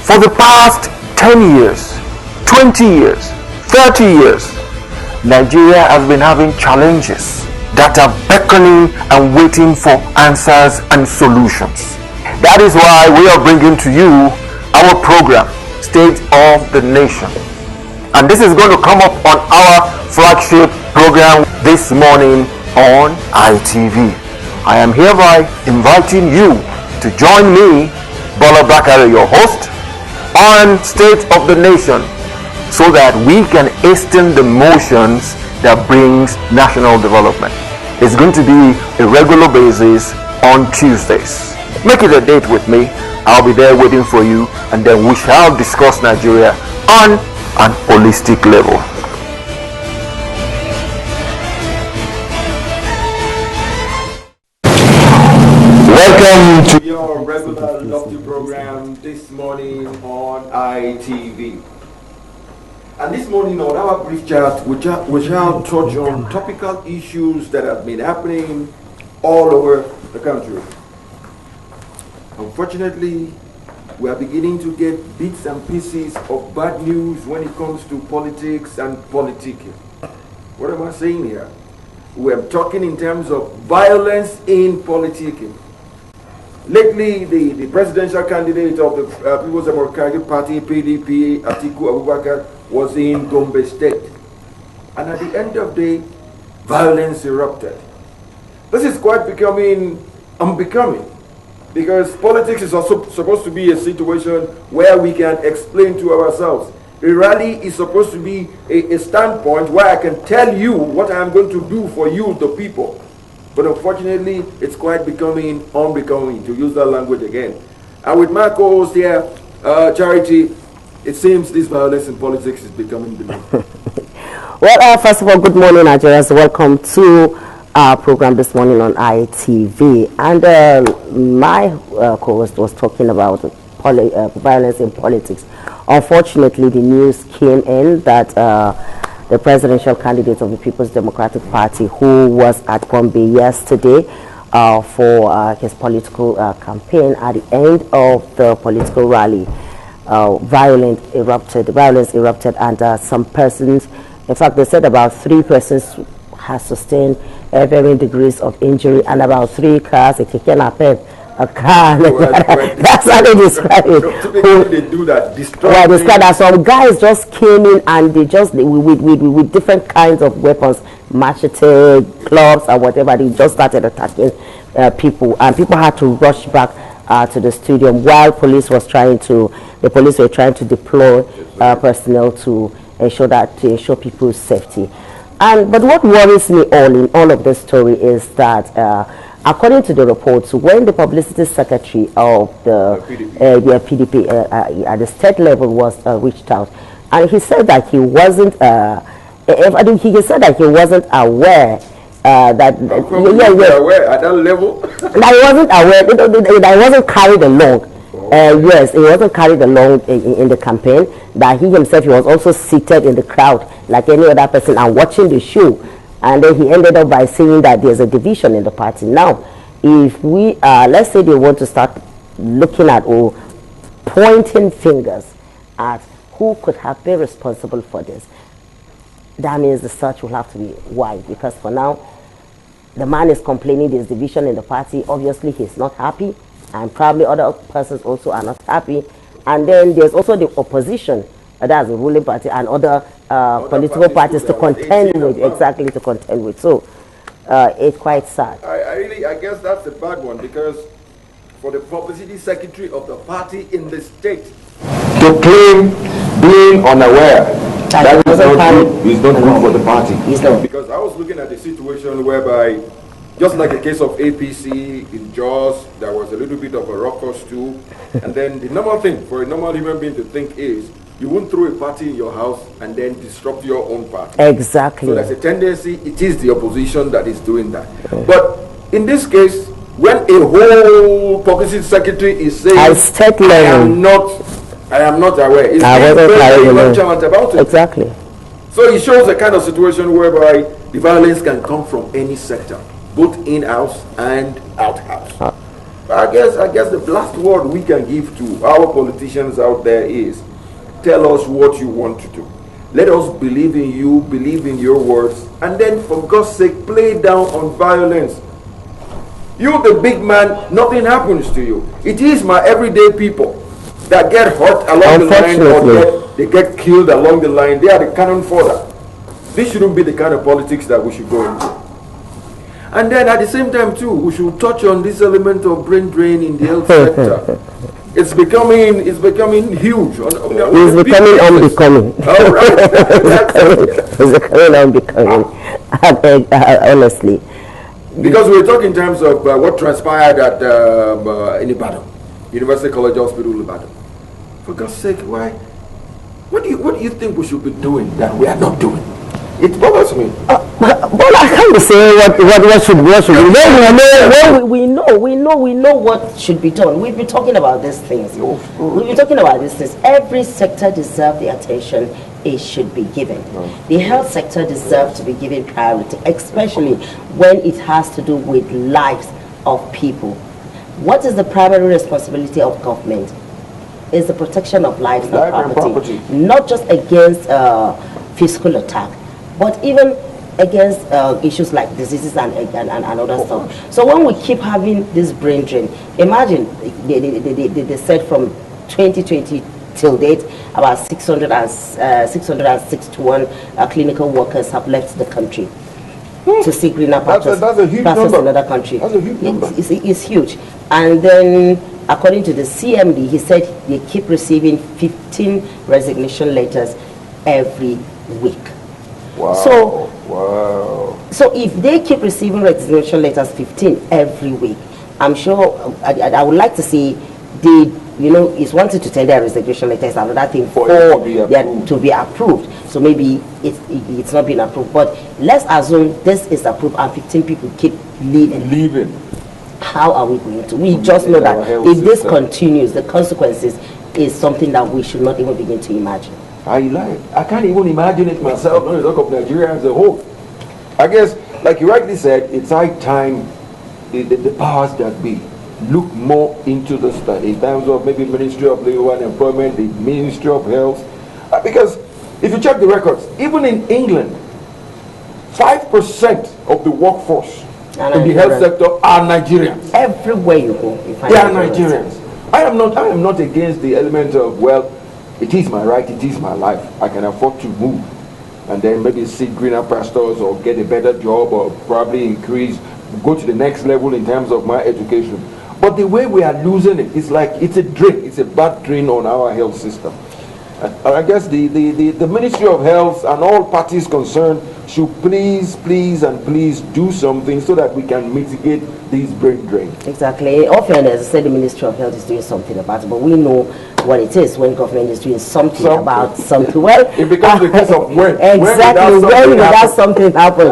For the past 10 years, 20 years, 30 years, Nigeria has been having challenges that are beckoning and waiting for answers and solutions. That is why we are bringing to you our program, State of the Nation. And this is going to come up on our flagship program this morning on ITV. I am hereby inviting you to join me, Bola Bakare, your host, on State of the Nation, so that we can hasten the motions that brings national development. It's going to be a regular basis on Tuesdays. Make it a date with me. I'll be there waiting for you, and then we shall discuss Nigeria on an holistic level. Welcome to your regular lofty program this morning on ITV. And this morning on our brief chat, we shall touch on topical issues that have been happening all over the country. Unfortunately, we are beginning to get bits and pieces of bad news when it comes to politics and politicking. What am I saying here? We are talking in terms of violence in politicking. Lately, the presidential candidate of the People's Democratic Party, PDP, Atiku Abubakar, was in Gombe State. And at the end of the day, violence erupted. This is quite becoming unbecoming, because politics is also supposed to be a situation where we can explain to ourselves. A rally is supposed to be a standpoint where I can tell you what I am going to do for you, the people. But unfortunately, it's quite becoming unbecoming, to use that language again. And with my co-host here, Charity, it seems this violence in politics is becoming the norm. Well, first of all, good morning, Nigerians. Welcome to our program this morning on ITV. And my co-host was talking about violence in politics. Unfortunately, the news came in that the presidential candidate of the People's Democratic Party, who was at Gombe yesterday for his political campaign, at the end of the political rally, violence erupted, and some persons, in fact, they said about 3 persons have sustained varying degrees of injury, and about 3 cars, a car. That's how they describe it. Typically, they do that. Well, describe that some guys just came in and they just with different kinds of weapons, machete, clubs, or whatever. They just started attacking people, and people had to rush back to the stadium while the police were trying to deploy personnel to ensure people's safety. But what worries me in all of this story is that, according to the reports, when the publicity secretary of the PDP at the state level was reached out, and he said that he wasn't aware that aware at that level, that he wasn't aware, that he wasn't carried along. Yes, he wasn't carried along in the campaign. That he himself, he was also seated in the crowd like any other person and watching the show. And then he ended up by saying that there's a division in the party. Now, if we, let's say they want to start looking at or pointing fingers at who could have been responsible for this, that means the search will have to be wide. Because for now, the man is complaining there's division in the party. Obviously, he's not happy. And probably other persons also are not happy. And then there's also the opposition, that's the ruling party, and other political parties to contend with, exactly to contend with. So it's quite sad. I guess that's a bad one, because for the publicity secretary of the party in the state to claim being unaware, that is not good. It's not good for the party. Because I was looking at the situation whereby, just like the case of APC in Jos, there was a little bit of a ruckus too. And then the normal thing for a normal human being to think is, you won't throw a party in your house and then disrupt your own party. Exactly. So there's a tendency, it is the opposition that is doing that. But in this case, when a whole publicity secretary is saying, I am not aware, it's very nonchalant about it. Exactly. So it shows a kind of situation whereby the violence can come from any sector, both in-house and out-house. I guess the last word we can give to our politicians out there is, tell us what you want to do. Let us believe in you, believe in your words, and then for God's sake, play down on violence. You, the big man, nothing happens to you. It is my everyday people that get hurt along the line, or they get killed along the line. They are the cannon fodder. This shouldn't be the kind of politics that we should go into. And then at the same time too, we should touch on this element of brain drain in the health sector. It's becoming huge. It's becoming unbecoming. All right. It's becoming unbecoming. Honestly. Because we're talking in terms of what transpired at in Ibadan, University College Hospital Ibadan. For God's sake, why? What do you think we should be doing that we are not doing? It bothers me. But I can't say what should we know what should be done. We've been talking about these things. Every sector deserves the attention it should be given. The health sector deserves to be given priority, especially when it has to do with lives of people. What is the primary responsibility of government? Is the protection of lives and property, not just against physical attack, but even against issues like diseases and other stuff. So when we keep having this brain drain, imagine they said from 2020 till date, about 661 clinical workers have left the country to see greener pastures. That's a huge number. In another country. That's a huge number. It's huge. And then, according to the CMD, he said they keep receiving 15 resignation letters every week. Wow. So if they keep receiving resignation letters 15 every week, I'm sure I would like to see it's one thing to tender resignation letters, another thing for to be approved. So maybe it's not been approved, but let's assume this is approved and 15 people keep leaving. How are we going to? We just know that if this continues, the consequences is something that we should not even begin to imagine. I can't even imagine it myself when you talk of Nigeria as a whole. I guess, like you rightly said, it's high time the powers that be look more into the study in terms of maybe Ministry of Labour and Employment, the Ministry of Health. Because if you check the records, even in England, 5% of the workforce in the health sector are Nigerians. Everywhere you go, they are Nigerians. I am not against the element of, well, it is my right, it is my life. I can afford to move and then maybe see greener pastures or get a better job or probably go to the next level in terms of my education. But the way we are losing it, it's like it's a drain. It's a bad drain on our health system. I guess the Ministry of Health and all parties concerned should please do something so that we can mitigate these brain drains. Exactly. Often, as I said, the Ministry of Health is doing something about it, but we know what it is when government is doing something about something. Well, it becomes a case of when. Exactly. When will that something happen?